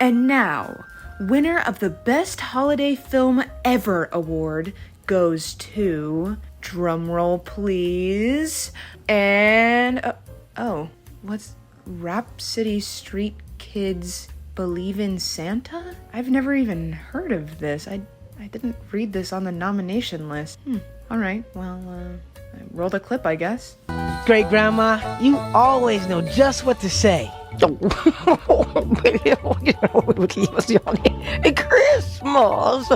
And now, winner of the Best Holiday Film Ever award goes to, drumroll please, and, what's Rhapsody Street Kids Believe in Santa? I've never even heard of this. I didn't read this on the nomination list. Alright, well, I rolled a clip, I guess. Great Grandma, you always know just what to say. Christmas!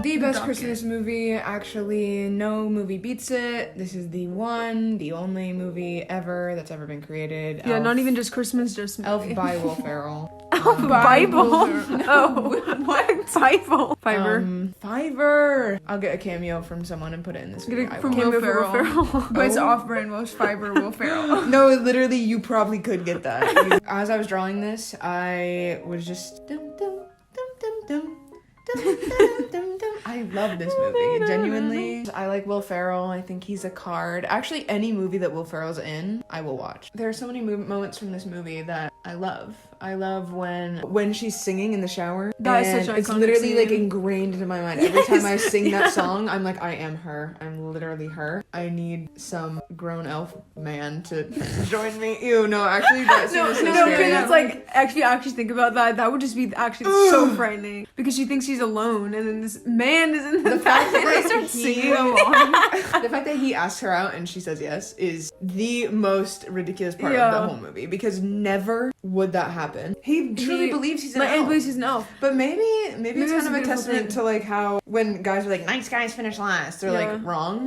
The best Christmas movie, actually, no movie beats it. This is the one, the only movie ever that's ever been created. Yeah, not even just Christmas, just movie. Elf by Will Ferrell. Elf Bible? No. What? Bible. Fiverr. Fiverr. I'll get a cameo from someone and put it in this video. From Will Ferrell. But it's off-brand Welsh Fiverr Will Ferrell. No, literally, you probably could get that. As I was drawing this, I was just dum dum dum dum dum. I love this movie, genuinely. I like Will Ferrell. I think he's a card. Actually, any movie that Will Ferrell's in, I will watch. There are so many moments from this movie that I love. I love when she's singing in the shower. That is such an it's iconic literally scene. like ingrained into my mind. Every time I sing that song, I'm like, I am her. I'm literally her. I need some grown elf man to join me. Ew, no, actually that scene is so No, scary. because it's like, actually think about that. That would just be actually so frightening. Because she thinks she's alone, and then this man is in the fact bed, and they that start he- singing along. The fact that he asks her out and she says yes is the most ridiculous part Yeah. of the whole movie, because never would that happen. He truly believes he's an Like, elf. and believes he's an elf. But maybe it's it's kind a of a beautiful testament thing. to like how when guys are like nice guys finish last, they're Yeah. like wrong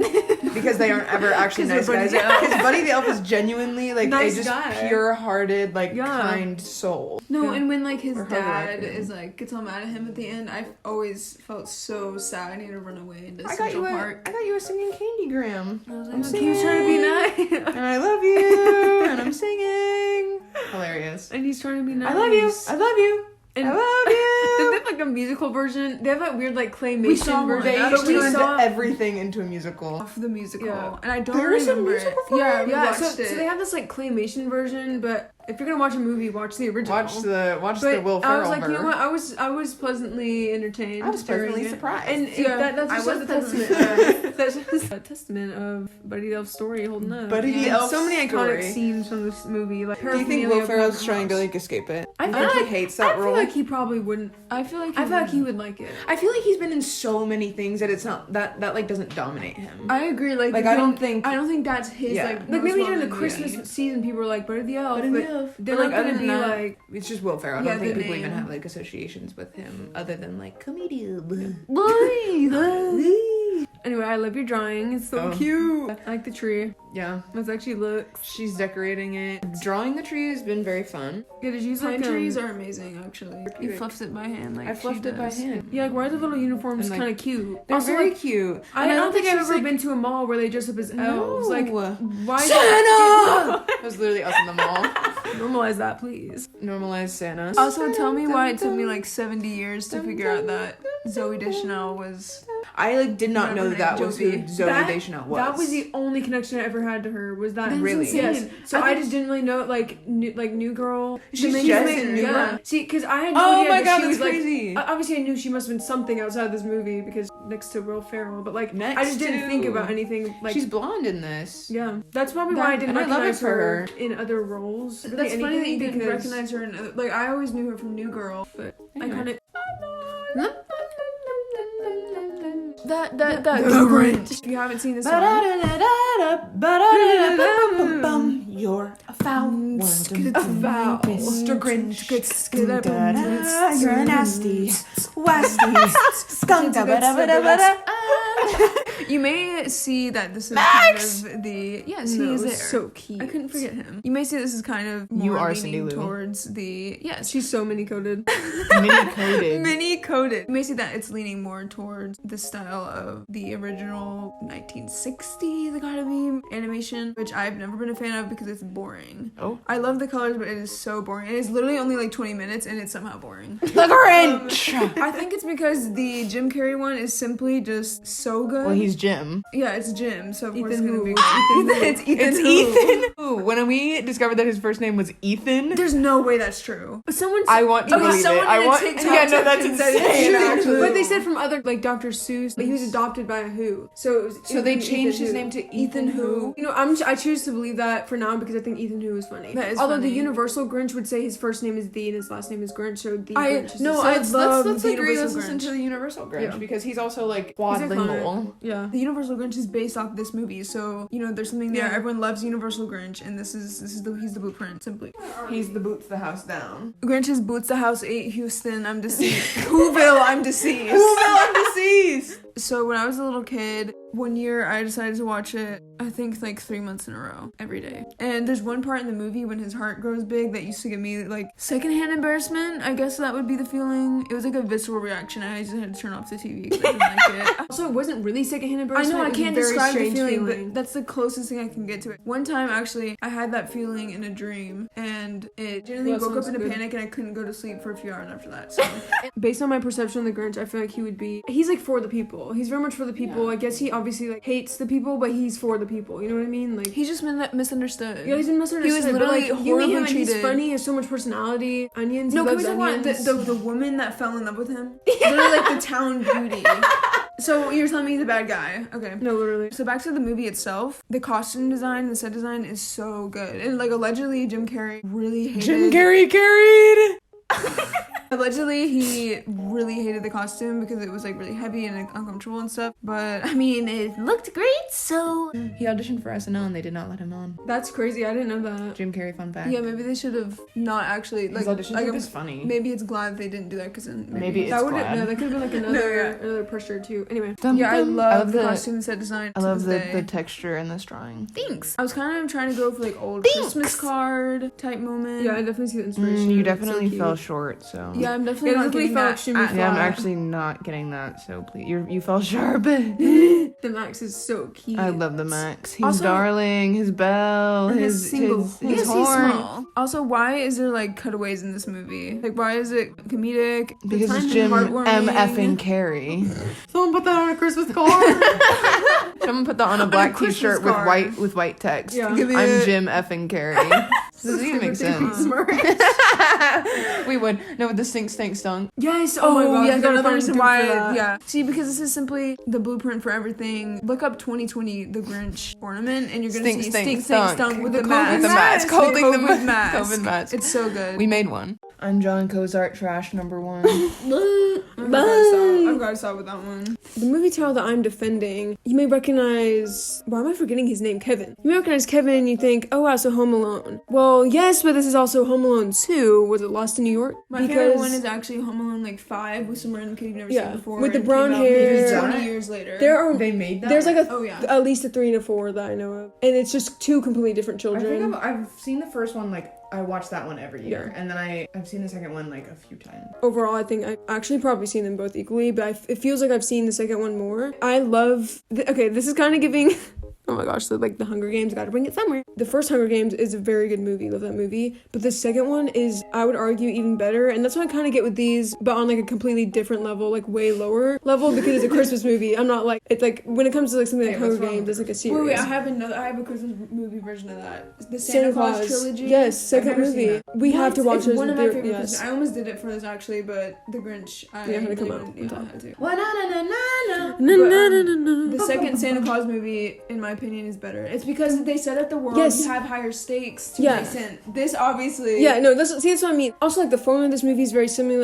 because they aren't ever actually 'Cause nice they're guys. Buddy the Elf. Because Buddy the Elf is genuinely like Nice a just guy. pure-hearted, like Yeah. kind soul. No, Yeah. and when like his Or her dad right, is like gets all mad at him at the end, I've always felt so sad. I need to run away into I Central Park. got you a singing Candygram. I was like, I'm okay. He was trying to be nice. And I love you, and I'm singing. Hilarious. And he's trying to be nice. I love you. I love you. And I love you. they have like a musical version. They have that weird like claymation We saw one. version. They But we turned saw everything into a musical. Off the musical, Yeah. and I don't There is a remember it. musical for Yeah, it? we Yeah, watched so it. they have this like claymation version, but if you're gonna watch a movie, watch the original. Watch the But Will Ferrell I was like, you know version. what? I was pleasantly entertained. I was during pleasantly it. surprised. And Yeah, that's I just was a testament. That's just a testament of Buddy the Elf's story holding up. Buddy the And Elf's so many iconic story. scenes from this movie. Like, Do you think Will Ferrell's trying to like escape it? I feel think like he hates that I feel role. like he probably wouldn't. I feel like He would like it. I feel like he's been in so many things that it's not that like doesn't dominate him. I agree. Like I don't think. I don't think that's his Yeah. like Most maybe during the well-known Christmas movie. season people were like Buddy the Elf, Buddy the but Elf. they're But, not other gonna than be that, like it's just Will Ferrell. I Yeah, don't think the people even name. have like associations with him other than like comedian. Anyway, I love your drawing. It's so Oh. cute. I like the tree. Yeah, That's actually looks. she's decorating it. Drawing the tree has been very fun. Yeah, did you use pine like trees are amazing. Actually, he cute. fluffs it by hand. Like I fluffed it by hand. Yeah, like why are the little uniforms And, like, kind of cute? They're Also, very like, cute. I And don't think I've she's, ever like, been to a mall where they dress up as elves. No. Like, why Santa! That was literally us in the mall. normalize that, please? Normalize Santa. Also, tell me why it took me like 70 years to figure out that Zoe Deschanel was. I like did not know Remember that name, was who Josie. Zoe That- Deschanel was. That was the only connection I ever had to her. Was that That's Really? insane. Yes. So I I just didn't really know like New Girl. She's The main- just main- in New yeah. Girl? See, because I had no Oh idea my that god, she that's was crazy. like. Obviously, I knew she must have been something outside this movie because next to Will Ferrell, but like I Next just didn't to- think about anything like. She's blonde in this. Yeah, that's probably why I didn't and I love it recognize for her her. in other roles. Really That's funny that you anything, didn't because- recognize her. In other, like I always knew her from New Girl, but I Yeah. kind of. That The Grinch. If you haven't seen this one, You're a foul one. a foul. Mr. Grinch. Skidda-dum. You're a nasty, wasty skunk. You may see that this is kind of the No, he is there. so cute. I couldn't forget him. You may see this is kind of You more are Cindy leaning Lou. towards the She's so mini coded. Mini coded. mini coded. You may see that it's leaning more towards the style of the original 1960 The Gotta Be animation, which I've never been a fan of because it's boring. Oh. I love the colors, but it is so boring. It is literally only like 20 minutes and it's somehow boring. The Grinch. I think it's because the Jim Carrey one is simply just so so good. Well, he's Jim. Yeah, it's Jim, so of course Ethan it's gonna who? be good. It's Ethan. It's who? Ethan. Ooh, when we discovered that his first name was Ethan, There's no way that's true. But someone I want to believe it. someone I in a want. TikTok Yeah, no, that's section said it's insane. true. Actually, But they said from other, like Dr. Seuss, like he was adopted by a Who. So it was so they Ethan changed his Who. name to Ethan Who. You know, I choose to believe that for now because I think Ethan Who is funny. That is Although funny. the Universal Grinch would say his first name is The and his last name is Grinch, so The Grinch is let's love let's the agree. Universal Let's listen Grinch. to the Universal Grinch Yeah. because he's also like He's quadlingual. Yeah. The Universal Grinch is based off this movie, so you know there's something there. Yeah. Everyone loves Universal Grinch, and he's the blueprint simply. He's the boots the house down. Grinch's boots the house 8 Houston. I'm deceased. Whoville. I'm deceased. I'm deceased. So when I was a little kid, one year I decided to watch it, I think like 3 months in a row, every day. And there's one part in the movie when his heart grows big that used to give me like secondhand embarrassment. I guess that would be the feeling. It was like a visceral reaction. I just had to turn off the TV because I didn't like it. Also, it wasn't really secondhand I embarrassment. know I it was a can't very describe the strange feeling, but that's the closest thing I can get to it. One time, actually, I had that feeling in a dream, and it generally Well, that woke up sounds in a good. panic, and I couldn't go to sleep for a few hours after that. So Based on my perception of the Grinch, I feel like he's like for the people. He's very much for the people. I guess he obviously like hates the people, but he's for the people. You know what I mean? Like he's just been misunderstood. yeah, he's been misunderstood. He was but, literally like, you meet him horribly and he's treated. funny. He has so much personality. Onions. No, he can we loves talk about onions. the woman that fell in love with him? Literally like the town beauty. So you're telling me he's a bad guy? Okay. No, literally. So back to the movie itself, the costume design, the set design is so good, and like allegedly Jim Carrey really hated. Jim Carrey carried. Allegedly, he really hated the costume because it was like really heavy and uncomfortable and stuff. But I mean, it looked great, so He auditioned for SNL and they did not let him on. That's crazy. I didn't know that. Jim Carrey fun fact. yeah, maybe they should have not actually His like. auditions like, were just funny. Maybe it's glad they didn't do that because then Maybe it's That would glad. no, that could have been like another pressure too. Anyway, Yeah, I love the costume set design. I to love this day. the texture in this drawing. Thanks. I was kind of trying to go for like old Christmas card type moment. yeah, I definitely see the inspiration. You It's so definitely cute. fell short, so. Yeah, I'm definitely Yeah, not definitely getting felt that. extremely at- Yeah, I'm flat. actually not getting that, so please. You fell sharp. The Max is so cute. I love the Max. He's Also- darling. His bell. And His his single- his Yes, he's horn. small. Also, why is there like cutaways in this movie? Like, why is it comedic? Because The it's timing Jim heartwarming. M. effing Carey. Someone put that on a Christmas card. Someone put that on a black Christmas T-shirt card. with white text. Yeah. Give me I'm it. Jim effing Carey. Does it even make sense? We would. No, with the stink stunk. Yes. Oh, my god. yeah, you that's gotta another find reason Duke why. for that. Yeah. See, because this is simply the blueprint for everything. Look up 2020 the Grinch ornament, and you're gonna Stink, see stink, stink, stunk. stunk with the COVID mask. With the mask. The Holding the COVID mask. COVID mask. It's so good. We made one. I'm John Cozart Trash #1. I've got to stop with that one. The movie title that I'm defending, you may recognize. Why am I forgetting his name? Kevin. You may recognize Kevin and you think, oh wow, so Home Alone. Well, yes, but this is also Home Alone 2. Was it Lost in New York? My favorite one is actually Home Alone like 5 with some random kid you've never Yeah, seen before. with the and brown came out maybe hair. 20 years later. there are They made that. there's like Oh, yeah. at least a 3 and a 4 that I know of, and it's just two completely different I children. think I've seen the first one, like, I watch that one every year. Yeah. And then I've seen the second one, like, a few times. Overall, I think I've actually probably seen them both equally, but it feels like I've seen the second one more. I love. Okay, this is kind of giving. Oh my gosh, so like the Hunger Games, gotta bring it somewhere. The first Hunger Games is a very good movie, love that movie. But the second one is, I would argue, even better. And that's what I kind of get with these, but on like a completely different level, like way lower level, because it's a Christmas movie. I'm not like, it's like, when it comes to like something like Hey, what's Hunger wrong Games, with it's like a series. Wait, I have a Christmas movie version of that. The Santa Claus trilogy. Yes, second never seen movie. that. We have to watch It's those. one of my favorite Yes. Christmas. I almost did it for this actually, but The Grinch. I Yeah, had to come really out wanted- on yeah, I top. had to. Well, No, But, no, no, no, no. The second Santa Claus movie, in my opinion, is better. It's because they set up the world Yes. to have higher stakes to Yeah. make sense. This obviously. Yeah, no, that's what I mean. Also, like the formula of this movie is very similar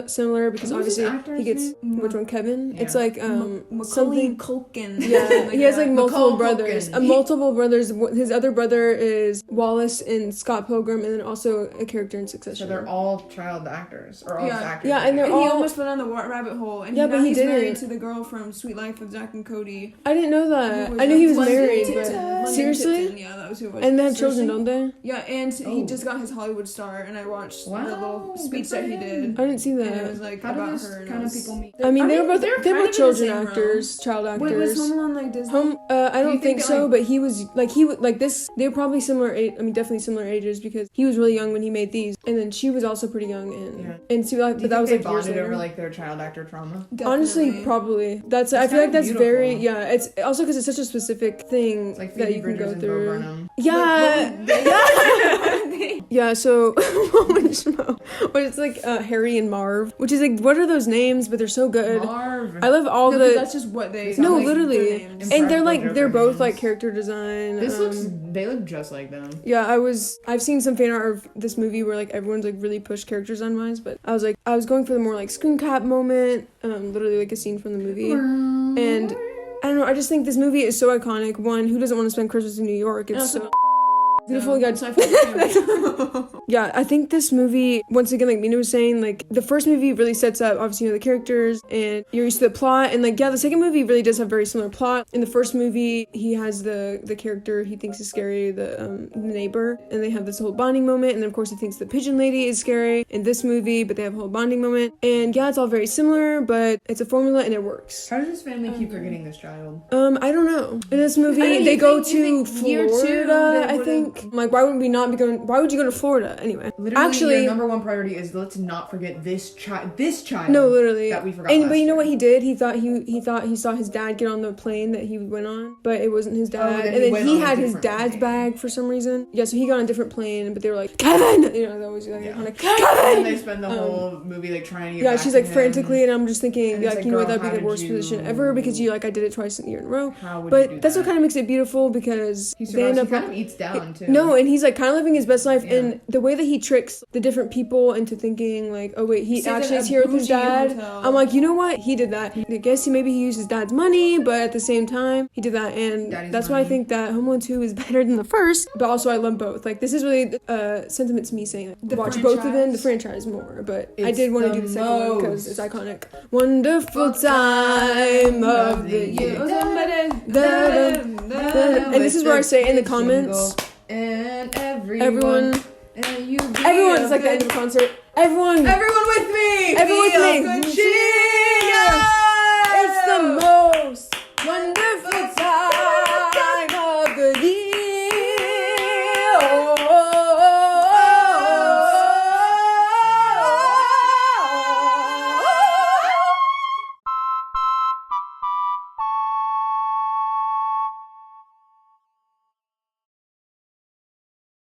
because Who's this obviously actor's he gets name? which one, Kevin? Yeah. It's like Macaulay something. Culkin. Yeah, he has like multiple Macaulay brothers. Culkin. Multiple brothers. His other brother is Wallace in Scott Pilgrim, and then also a character in So Succession. they're all child actors. Or all Yeah. actors. Yeah, and they're And he all- almost went on the rabbit hole. And Yeah, now but he he's married didn't. to the girl from Sweet Life of Zack and Cody. I didn't know that. Who was I knew he was London married, to but but London seriously? Tipton, yeah, that was who it was. And they have children, Seriously? don't they? Yeah, and he just got his Hollywood star, and I watched the little speech that he did. I didn't see And it that. was like How do about those her. kind of people meet? I mean, they were both they're they kind were of in the children same realm. actors, child actors. Wait, was Home Alone like Disney? I don't think think that, so, like- but he was like this. They were probably similar. I mean, definitely similar ages because he was really young when he made these, and then she was also pretty young. And so like, Do but you that think was they like years bonded later. over like their child actor trauma? Honestly, Definitely. probably. That's I It's feel like kinda that's very beautiful. It's also because it's such a specific thing It's like that Phoebe you can Bridgers go and Bo through. Burnham. Yeah. Yeah, so but it's like Harry and Marv, which is like what are those names? But they're so good. Marv. I love all No, but the that's just what they. no, like, literally, their names. and they're Impractical like they're Joker both names. like character design. They look just like them. Yeah, I've seen some fan art of this movie where like everyone's like really pushed character design wise, but I was going for the more like screen cap moment, literally like a scene from the movie, and I don't know, I just think this movie is so iconic. One, who doesn't want to spend Christmas in New York? It's so beautiful. Yeah, You that's got my favorite. yeah, I think this movie, once again, like Mina was saying, like the first movie really sets up obviously the characters and you're used to the plot, and like yeah, the second movie really does have very similar plot. In the first movie, he has the character he thinks is scary, the neighbor, and they have this whole bonding moment, and then of course he thinks the pigeon lady is scary in this movie, but they have a whole bonding moment, and yeah, it's all very similar, but it's a formula and it works. How does this family keep forgetting this child? I don't know. In this movie, I know, they you go think- you to think year two, Florida, they I would've- think. Like, why would we not be going? Why would you go to Florida anyway? Literally, Actually, your number one priority is let's not forget this child. This child. no, literally. That we forgot. And last but you know year. what he did? He thought he saw his dad get on the plane that he went on, but it wasn't his dad. then And he then went he on a had his different dad's plane. bag for some reason. Yeah, so he got on a different plane, but they were like, Kevin! You know, that was like Yeah. Kevin! And they spend the whole movie like trying to get Yeah, back she's to like him. frantically, and I'm just thinking, And like, it's like, you know what, girl, that'd be how the did worst you- position ever because you, like, I did it twice in a year in a row. How would But you do that's what that? kind of makes it beautiful because He they survives. end He up kind of eats down too. No, and he's like kind of living his best life, Yeah. and the way that he tricks the different people into thinking like, oh wait, he Stayed actually at is a here with his bougie dad. hotel. I'm like, you know what? He did that. I guess maybe he used his dad's money, but at the same time, he did that, and Daddy's that's why I money. think that Home Alone 2 is better than the first. But also, I love both. Like, this is really sentiments me saying The watch both of them, the franchise? franchise more. But I It's did want to the do the second one because most it's iconic. Wonderful time of the year. And this is where I say in the comments. And Everyone, and you everyone, it's like the end of a concert. Everyone with me. Everyone with Feel me. good cheer.